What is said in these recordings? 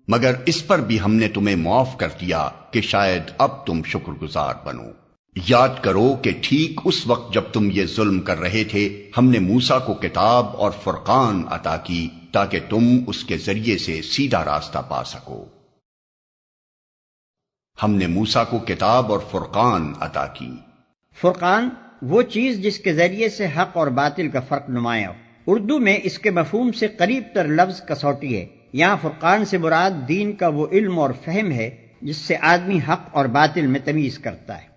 مگر اس پر بھی ہم نے تمہیں معاف کر دیا کہ شاید اب تم شکر گزار بنو۔ یاد کرو کہ ٹھیک اس وقت جب تم یہ ظلم کر رہے تھے، ہم نے موسیٰ کو کتاب اور فرقان عطا کی تاکہ تم اس کے ذریعے سے سیدھا راستہ پا سکو۔ ہم نے موسیٰ کو کتاب اور فرقان عطا کی۔ فرقان وہ چیز جس کے ذریعے سے حق اور باطل کا فرق نمایاں ہو۔ اردو میں اس کے مفہوم سے قریب تر لفظ کسوٹی ہے۔ یہاں فرقان سے مراد دین کا وہ علم اور فہم ہے جس سے آدمی حق اور باطل میں تمیز کرتا ہے۔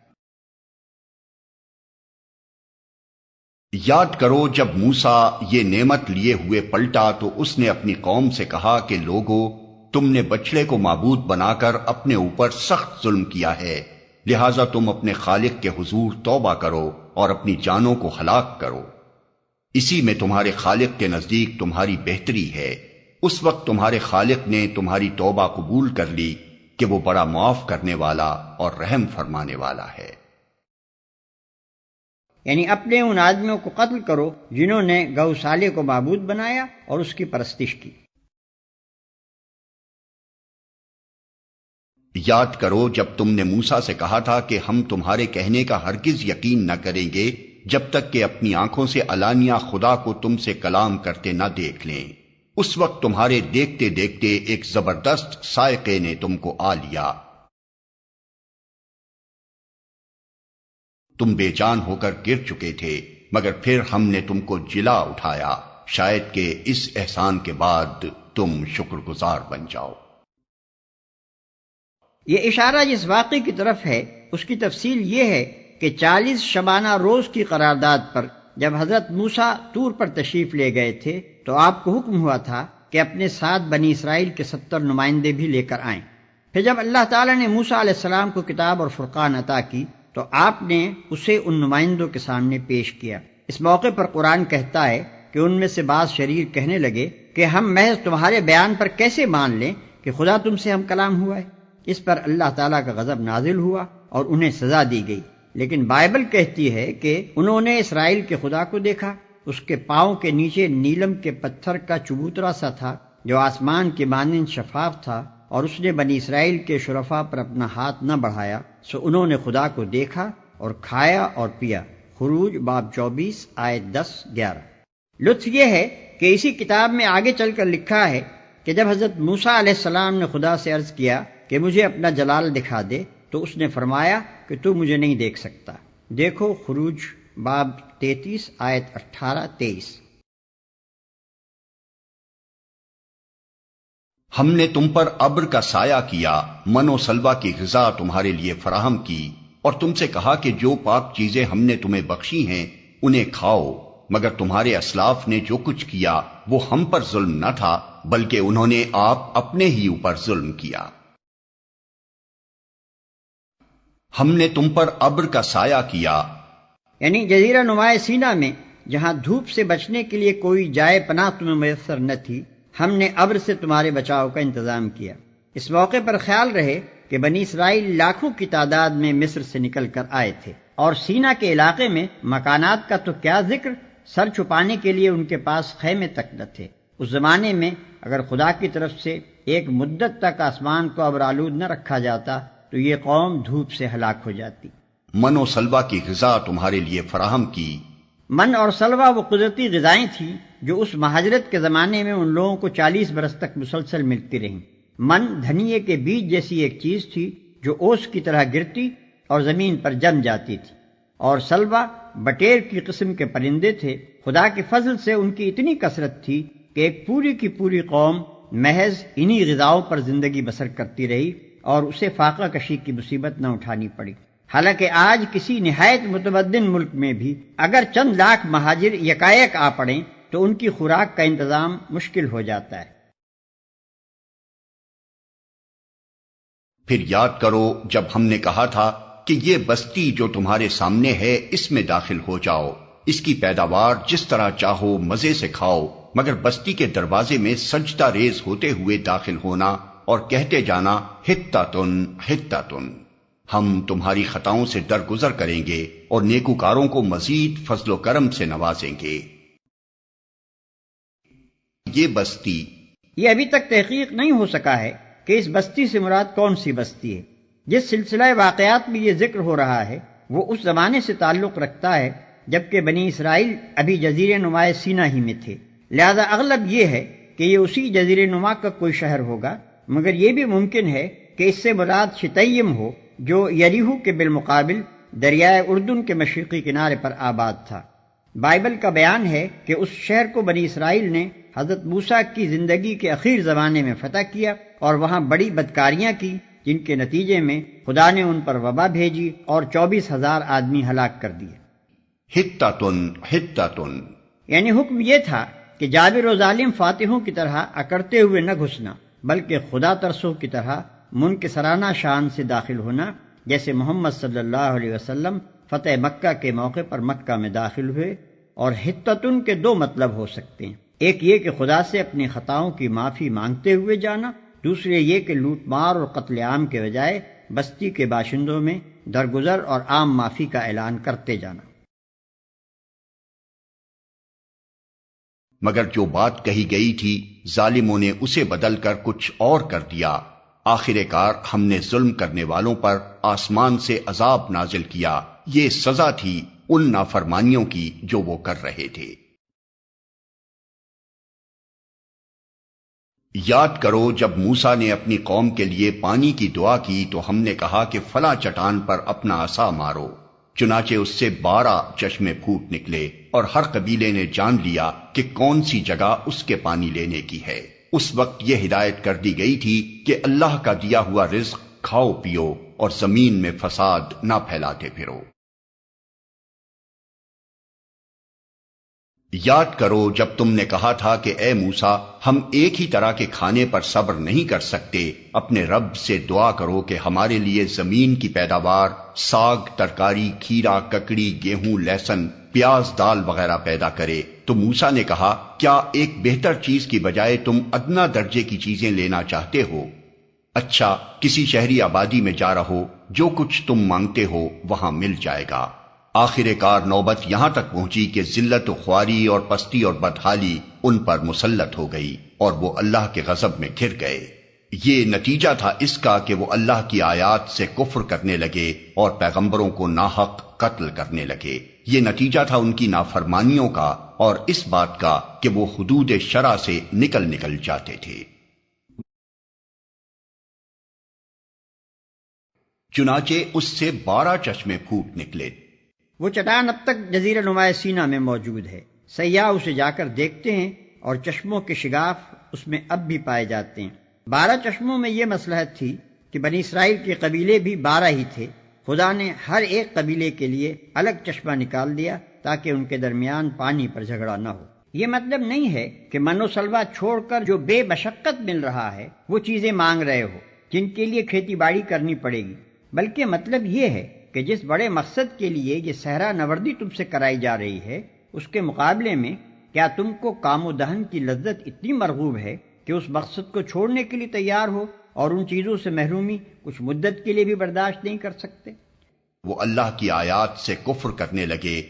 یاد کرو جب موسیٰ یہ نعمت لیے ہوئے پلٹا تو اس نے اپنی قوم سے کہا کہ لوگو، تم نے بچڑے کو معبود بنا کر اپنے اوپر سخت ظلم کیا ہے، لہذا تم اپنے خالق کے حضور توبہ کرو اور اپنی جانوں کو ہلاک کرو۔ اسی میں تمہارے خالق کے نزدیک تمہاری بہتری ہے۔ اس وقت تمہارے خالق نے تمہاری توبہ قبول کر لی کہ وہ بڑا معاف کرنے والا اور رحم فرمانے والا ہے۔ یعنی اپنے ان آدمیوں کو قتل کرو جنہوں نے گوسالے کو معبود بنایا اور اس کی پرستش کی۔ یاد کرو جب تم نے موسیٰ سے کہا تھا کہ ہم تمہارے کہنے کا ہرگز یقین نہ کریں گے جب تک کہ اپنی آنکھوں سے علانیہ خدا کو تم سے کلام کرتے نہ دیکھ لیں۔ اس وقت تمہارے دیکھتے دیکھتے ایک زبردست صاعقے نے تم کو آ لیا، تم بے جان ہو کر گر چکے تھے، مگر پھر ہم نے تم کو جلا اٹھایا، شاید کہ اس احسان کے بعد تم شکر گزار بن جاؤ۔ یہ اشارہ جس واقعے کی طرف ہے اس کی تفصیل یہ ہے کہ 40 شبانہ روز کی قرارداد پر جب حضرت موسیٰ طور پر تشریف لے گئے تھے تو آپ کو حکم ہوا تھا کہ اپنے ساتھ بنی اسرائیل کے 70 نمائندے بھی لے کر آئیں۔ پھر جب اللہ تعالیٰ نے موسیٰ علیہ السلام کو کتاب اور فرقان عطا کی تو آپ نے اسے ان نمائندوں کے سامنے پیش کیا۔ اس موقع پر قرآن کہتا ہے کہ ان میں سے بعض شریر کہنے لگے کہ ہم محض تمہارے بیان پر کیسے مان لیں کہ خدا تم سے ہم کلام ہوا ہے۔ اس پر اللہ تعالیٰ کا غضب نازل ہوا اور انہیں سزا دی گئی۔ لیکن بائبل کہتی ہے کہ انہوں نے اسرائیل کے خدا کو دیکھا، اس کے پاؤں کے نیچے نیلم کے پتھر کا چبوترا سا تھا جو آسمان کے مانند شفاف تھا، اور اس نے بنی اسرائیل کے شرفاء پر اپنا ہاتھ نہ بڑھایا، سو انہوں نے خدا کو دیکھا اور کھایا اور پیا۔ خروج باب 24 آیت 10-11۔ لطف یہ ہے کہ اسی کتاب میں آگے چل کر لکھا ہے کہ جب حضرت موسیٰ علیہ السلام نے خدا سے عرض کیا کہ مجھے اپنا جلال دکھا دے تو اس نے فرمایا کہ تو مجھے نہیں دیکھ سکتا۔ دیکھو خروج باب 33 آیت 18-23۔ ہم نے تم پر ابر کا سایہ کیا، من و سلوہ کی غذا تمہارے لیے فراہم کی، اور تم سے کہا کہ جو پاک چیزیں ہم نے تمہیں بخشی ہیں انہیں کھاؤ، مگر تمہارے اسلاف نے جو کچھ کیا وہ ہم پر ظلم نہ تھا بلکہ انہوں نے آپ اپنے ہی اوپر ظلم کیا۔ ہم نے تم پر ابر کا سایہ کیا، یعنی جزیرہ نما سینا میں جہاں دھوپ سے بچنے کے لیے کوئی جائے پناہ تمہیں میسر نہ تھی، ہم نے ابر سے تمہارے بچاؤ کا انتظام کیا۔ اس موقع پر خیال رہے کہ بنی اسرائیل لاکھوں کی تعداد میں مصر سے نکل کر آئے تھے، اور سینا کے علاقے میں مکانات کا تو کیا ذکر، سر چھپانے کے لیے ان کے پاس خیمے تک نہ تھے۔ اس زمانے میں اگر خدا کی طرف سے ایک مدت تک آسمان کو ابر آلود نہ رکھا جاتا تو یہ قوم دھوپ سے ہلاک ہو جاتی۔ من و سلوہ کی غذا تمہارے لیے فراہم کی۔ من اور سلوہ وہ قدرتی غذائیں تھیں جو اس مہاجرت کے زمانے میں ان لوگوں کو 40 برس تک مسلسل ملتی رہیں۔ من دھنیے کے بیج جیسی ایک چیز تھی جو اوس کی طرح گرتی اور زمین پر جم جاتی تھی، اور سلوہ بٹیر کی قسم کے پرندے تھے۔ خدا کے فضل سے ان کی اتنی کثرت تھی کہ ایک پوری کی پوری قوم محض انہی غذاؤں پر زندگی بسر کرتی رہی اور اسے فاقہ کشی کی مصیبت نہ اٹھانی پڑی۔ حالانکہ آج کسی نہایت متمدن ملک میں بھی اگر چند لاکھ مہاجر یکایک آ پڑیں تو ان کی خوراک کا انتظام مشکل ہو جاتا ہے۔ پھر یاد کرو جب ہم نے کہا تھا کہ یہ بستی جو تمہارے سامنے ہے اس میں داخل ہو جاؤ، اس کی پیداوار جس طرح چاہو مزے سے کھاؤ، مگر بستی کے دروازے میں سجدہ ریز ہوتے ہوئے داخل ہونا اور کہتے جانا حتۃ حتۃ، ہم تمہاری خطاؤں سے درگزر کریں گے اور نیکوکاروں کو مزید فضل و کرم سے نوازیں گے۔ یہ بستی، یہ ابھی تک تحقیق نہیں ہو سکا ہے کہ اس بستی سے مراد کون سی بستی ہے۔ جس سلسلہ واقعات میں یہ ذکر ہو رہا ہے وہ اس زمانے سے تعلق رکھتا ہے جبکہ بنی اسرائیل ابھی جزیرے نما سینا ہی میں تھے، لہذا اغلب یہ ہے کہ یہ اسی جزیرے نما کا کوئی شہر ہوگا، مگر یہ بھی ممکن ہے کہ اس سے مراد شتیم ہو جو یریحو کے بالمقابل دریائے اردن کے مشرقی کنارے پر آباد تھا۔ بائبل کا بیان ہے کہ اس شہر کو بنی اسرائیل نے حضرت موسیٰ کی زندگی کے اخیر زمانے میں فتح کیا اور وہاں بڑی بدکاریاں کی، جن کے نتیجے میں خدا نے ان پر وبا بھیجی اور 24,000 آدمی ہلاک کر دیے۔ حتتن حتتن، یعنی حکم یہ تھا کہ جابر و ظالم فاتحوں کی طرح اکڑتے ہوئے نہ گھسنا، بلکہ خدا ترسوں کی طرح منکسرانہ شان سے داخل ہونا، جیسے محمد صلی اللہ علیہ وسلم فتح مکہ کے موقع پر مکہ میں داخل ہوئے۔ اور حتتن کے دو مطلب ہو سکتے ہیں، ایک یہ کہ خدا سے اپنی خطاؤں کی معافی مانگتے ہوئے جانا، دوسرے یہ کہ لوٹ مار اور قتل عام کے بجائے بستی کے باشندوں میں درگزر اور عام معافی کا اعلان کرتے جانا۔ مگر جو بات کہی گئی تھی ظالموں نے اسے بدل کر کچھ اور کر دیا۔ آخر کار ہم نے ظلم کرنے والوں پر آسمان سے عذاب نازل کیا، یہ سزا تھی ان نافرمانیوں کی جو وہ کر رہے تھے۔ یاد کرو جب موسیٰ نے اپنی قوم کے لیے پانی کی دعا کی تو ہم نے کہا کہ فلاں چٹان پر اپنا عصا مارو، چنانچہ اس سے 12 چشمے پھوٹ نکلے، اور ہر قبیلے نے جان لیا کہ کون سی جگہ اس کے پانی لینے کی ہے۔ اس وقت یہ ہدایت کر دی گئی تھی کہ اللہ کا دیا ہوا رزق کھاؤ پیو اور زمین میں فساد نہ پھیلاتے پھرو۔ یاد کرو جب تم نے کہا تھا کہ اے موسیٰ ہم ایک ہی طرح کے کھانے پر صبر نہیں کر سکتے، اپنے رب سے دعا کرو کہ ہمارے لیے زمین کی پیداوار، ساگ، ترکاری، کھیرا، ککڑی، گیہوں، لہسن، پیاز، دال وغیرہ پیدا کرے۔ تو موسیٰ نے کہا کیا ایک بہتر چیز کی بجائے تم ادنا درجے کی چیزیں لینا چاہتے ہو؟ اچھا کسی شہری آبادی میں جا رہو، جو کچھ تم مانگتے ہو وہاں مل جائے گا۔ آخر کار نوبت یہاں تک پہنچی کہ ذلت و خواری اور پستی اور بدحالی ان پر مسلط ہو گئی اور وہ اللہ کے غضب میں گر گئے۔ یہ نتیجہ تھا اس کا کہ وہ اللہ کی آیات سے کفر کرنے لگے اور پیغمبروں کو ناحق قتل کرنے لگے۔ یہ نتیجہ تھا ان کی نافرمانیوں کا اور اس بات کا کہ وہ حدود شرع سے نکل جاتے تھے۔ چنانچہ اس سے 12 چشمے پھوٹ نکلے۔ وہ چٹان اب تک جزیرہ نما سینا میں موجود ہے، سیاح اسے جا کر دیکھتے ہیں اور چشموں کے شگاف اس میں اب بھی پائے جاتے ہیں۔ 12 چشموں میں یہ مصلحت تھی کہ بنی اسرائیل کے قبیلے بھی 12 ہی تھے، خدا نے ہر ایک قبیلے کے لیے الگ چشمہ نکال دیا تاکہ ان کے درمیان پانی پر جھگڑا نہ ہو۔ یہ مطلب نہیں ہے کہ من و سلوہ چھوڑ کر جو بے مشقت مل رہا ہے وہ چیزیں مانگ رہے ہو جن کے لیے کھیتی باڑی کرنی پڑے گی، بلکہ مطلب یہ ہے کہ جس بڑے مقصد کے لیے یہ صحرا نوردی تم سے کرائی جا رہی ہے اس کے مقابلے میں کیا تم کو کام و دہن کی لذت اتنی مرغوب ہے کہ اس مقصد کو چھوڑنے کے لیے تیار ہو اور ان چیزوں سے محرومی کچھ مدت کے لیے بھی برداشت نہیں کر سکتے؟ وہ اللہ کی آیات سے کفر کرنے لگے۔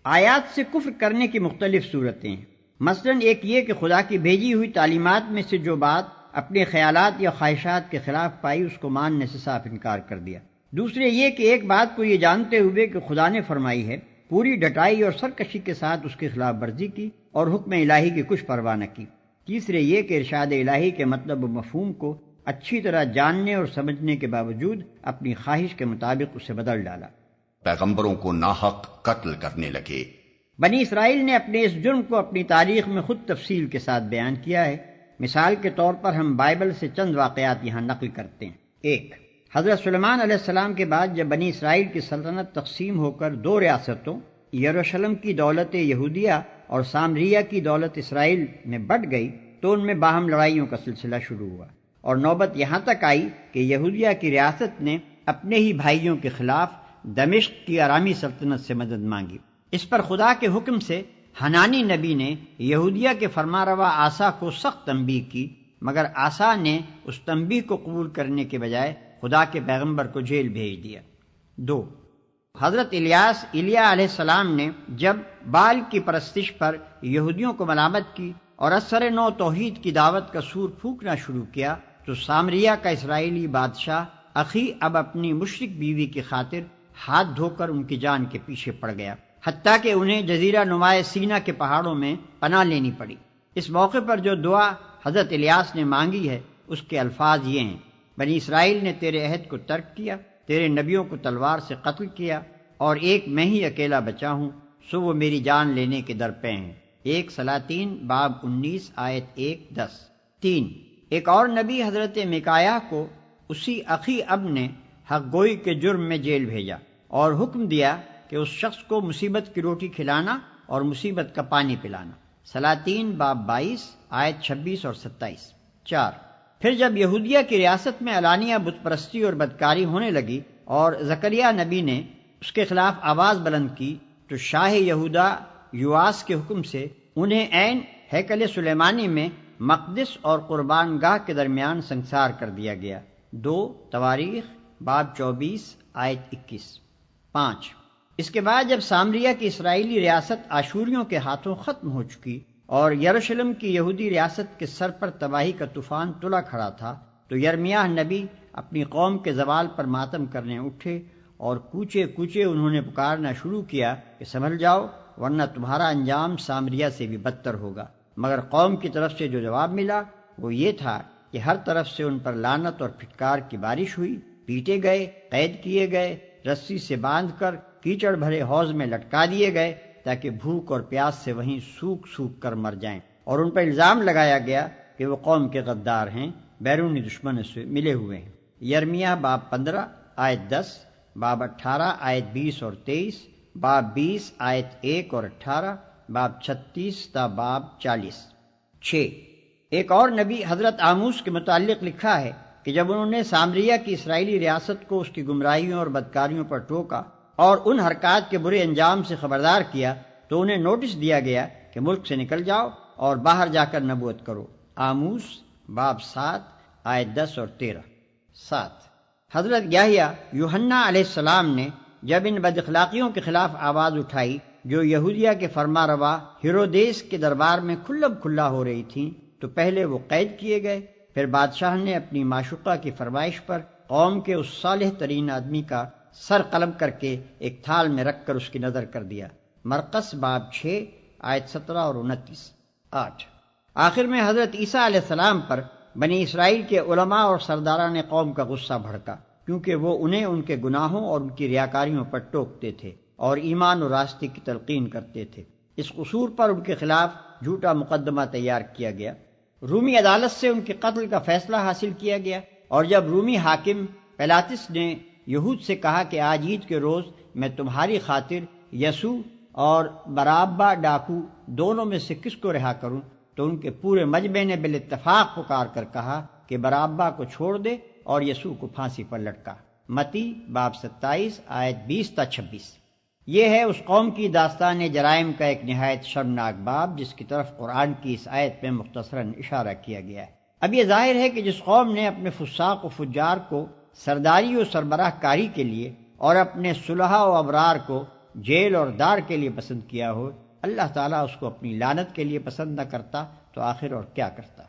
آیات سے کفر کرنے کی مختلف صورتیں ہیں، مثلا ایک یہ کہ خدا کی بھیجی ہوئی تعلیمات میں سے جو بات اپنے خیالات یا خواہشات کے خلاف پائی اس کو ماننے سے صاف انکار کر دیا۔ دوسرے یہ کہ ایک بات کو یہ جانتے ہوئے کہ خدا نے فرمائی ہے پوری ڈٹائی اور سرکشی کے ساتھ اس کی خلاف ورزی کی اور حکم الہی کی کچھ پرواہ نہ کی۔ تیسرے یہ کہ ارشاد الہی کے مطلب و مفہوم کو اچھی طرح جاننے اور سمجھنے کے باوجود اپنی خواہش کے مطابق اسے بدل ڈالا۔ پیغمبروں کو ناحق قتل کرنے لگے۔ بنی اسرائیل نے اپنے اس جرم کو اپنی تاریخ میں خود تفصیل کے ساتھ بیان کیا ہے۔ مثال کے طور پر ہم بائبل سے چند واقعات یہاں نقل کرتے ہیں۔ 1، حضرت سلیمان علیہ السلام کے بعد جب بنی اسرائیل کی سلطنت تقسیم ہو کر 2 ریاستوں یروشلم کی دولت یہودیہ اور سامریہ کی دولت اسرائیل میں بٹ گئی تو ان میں باہم لڑائیوں کا سلسلہ شروع ہوا اور نوبت یہاں تک آئی کہ یہودیہ کی ریاست نے اپنے ہی بھائیوں کے خلاف دمشق کی آرامی سلطنت سے مدد مانگی۔ اس پر خدا کے حکم سے حنانی نبی نے یہودیہ کے فرمانروا آسا کو سخت تنبیہ کی، مگر آسا نے اس تنبیہ کو قبول کرنے کے بجائے خدا کے پیغمبر کو جیل بھیج دیا۔ 2، حضرت ایلیا علیہ السلام نے جب بال کی پرستش پر یہودیوں کو ملامت کی اور اثر نو توحید کی دعوت کا سور پھونکنا شروع کیا تو تو سامریہ کا اسرائیلی بادشاہ اخی اب اپنی مشرک بیوی کی خاطر ہاتھ دھو کر ان کی جان کے پیچھے پڑ گیا، حتیٰ کہ انہیں جزیرہ نمائے سینا کے پہاڑوں میں پناہ لینی پڑی۔ اس موقع پر جو دعا حضرت الیاس نے مانگی ہے اس کے الفاظ یہ ہیں: بنی اسرائیل نے تیرے عہد کو ترک کیا، تیرے نبیوں کو تلوار سے قتل کیا، اور ایک میں ہی اکیلا بچا ہوں، سو وہ میری جان لینے کے در پہ ہیں۔ 1 سلاطین باب 19 آیت 1-10۔ 3۔ ایک اور نبی حضرت میکایہ کو اسی اخی اب نے حق گوئی کے جرم میں جیل بھیجا اور حکم دیا کہ اس شخص کو مصیبت کی روٹی کھلانا اور مصیبت کا پانی پلانا۔ سلاطین باب 22 آیت 26 اور 27۔ 4۔ پھر جب یہودیہ کی ریاست میں علانیہ بت پرستی اور بدکاری ہونے لگی اور زکریا نبی نے اس کے خلاف آواز بلند کی تو شاہ یہودا یواس کے حکم سے انہیں عین ہیکل سلیمانی میں مقدس اور قربان گاہ کے درمیان سنگسار کر دیا گیا۔ 2 تواریخ باب 24 آیت 21۔ 5۔ اس کے بعد جب سامریہ کی اسرائیلی ریاست آشوریوں کے ہاتھوں ختم ہو چکی اور یروشلم کی یہودی ریاست کے سر پر تباہی کا طوفان تلا کھڑا تھا تو یرمیاہ نبی اپنی قوم کے زوال پر ماتم کرنے اٹھے اور کوچے کوچے انہوں نے پکارنا شروع کیا کہ سنبھل جاؤ ورنہ تمہارا انجام سامریہ سے بھی بدتر ہوگا۔ مگر قوم کی طرف سے جو جواب ملا وہ یہ تھا کہ ہر طرف سے ان پر لعنت اور پھٹکار کی بارش ہوئی، پیٹے گئے، قید کیے گئے، رسی سے باندھ کر کیچڑ بھرے حوض میں لٹکا دیے گئے تاکہ بھوک اور پیاس سے وہیں سوکھ سوکھ کر مر جائیں، اور ان پر الزام لگایا گیا کہ وہ قوم کے غدار ہیں، بیرونی دشمنوں سے ملے ہوئے ہیں۔ یرمیاہ باب 15 آیت 10، باب 18 آیت 20 اور 23، باب 20 آیت 1 اور 18، باب 36 تا باب 40۔ 6۔ ایک اور نبی حضرت آموس کے متعلق لکھا ہے کہ جب انہوں نے سامریہ کی اسرائیلی ریاست کو اس کی گمراہیوں اور بدکاریوں پر ٹوکا اور ان حرکات کے برے انجام سے خبردار کیا تو انہیں نوٹس دیا گیا کہ ملک سے نکل جاؤ اور باہر جا کر نبوت کرو۔ آموس باب 7 آیت 10 اور 13۔ 7۔ حضرت یحییٰ یوحنا علیہ السلام نے جب ان بد اخلاقیوں کے خلاف آواز اٹھائی جو یہودیہ کے فرما روا ہیرودیس کے دربار میں کھلم کھلا ہو رہی تھیں تو پہلے وہ قید کیے گئے، پھر بادشاہ نے اپنی معشوقہ کی فرمائش پر قوم کے اس صالح ترین آدمی کا سر قلم کر کے ایک تھال میں رکھ کر اس کی نظر کر دیا۔ مرقس باب 6 آیت 17 اور 29۔ 8۔ آخر میں حضرت عیسیٰ علیہ السلام پر بنی اسرائیل کے علماء اور سرداران قوم کا غصہ بھڑکا، کیونکہ وہ انہیں ان کے گناہوں اور ان کی ریاکاریوں پر ٹوکتے تھے اور ایمان و راستی کی تلقین کرتے تھے۔ اس قصور پر ان کے خلاف جھوٹا مقدمہ تیار کیا گیا، رومی عدالت سے ان کے قتل کا فیصلہ حاصل کیا گیا، اور جب رومی حاکم پیلاطس نے یہود سے کہا کہ آج عید کے روز میں تمہاری خاطر یسوع اور برابا ڈاکو دونوں میں سے کس کو رہا کروں، تو ان کے پورے مجمع نے بالاتفاق پکار کر کہا کہ برابا کو چھوڑ دے اور یسوع کو پھانسی پر لٹکا۔ متی باب 27 آیت 20 تا 26۔ یہ ہے اس قوم کی داستان جرائم کا ایک نہایت شرمناک باب جس کی طرف قرآن کی اس آیت میں مختصراً اشارہ کیا گیا ہے۔ اب یہ ظاہر ہے کہ جس قوم نے اپنے فساق و فجار کو سرداری و سربراہ کاری کے لیے اور اپنے صلحاء و ابرار کو جیل اور دار کے لیے پسند کیا ہو، اللہ تعالیٰ اس کو اپنی لعنت کے لیے پسند نہ کرتا تو آخر اور کیا کرتا۔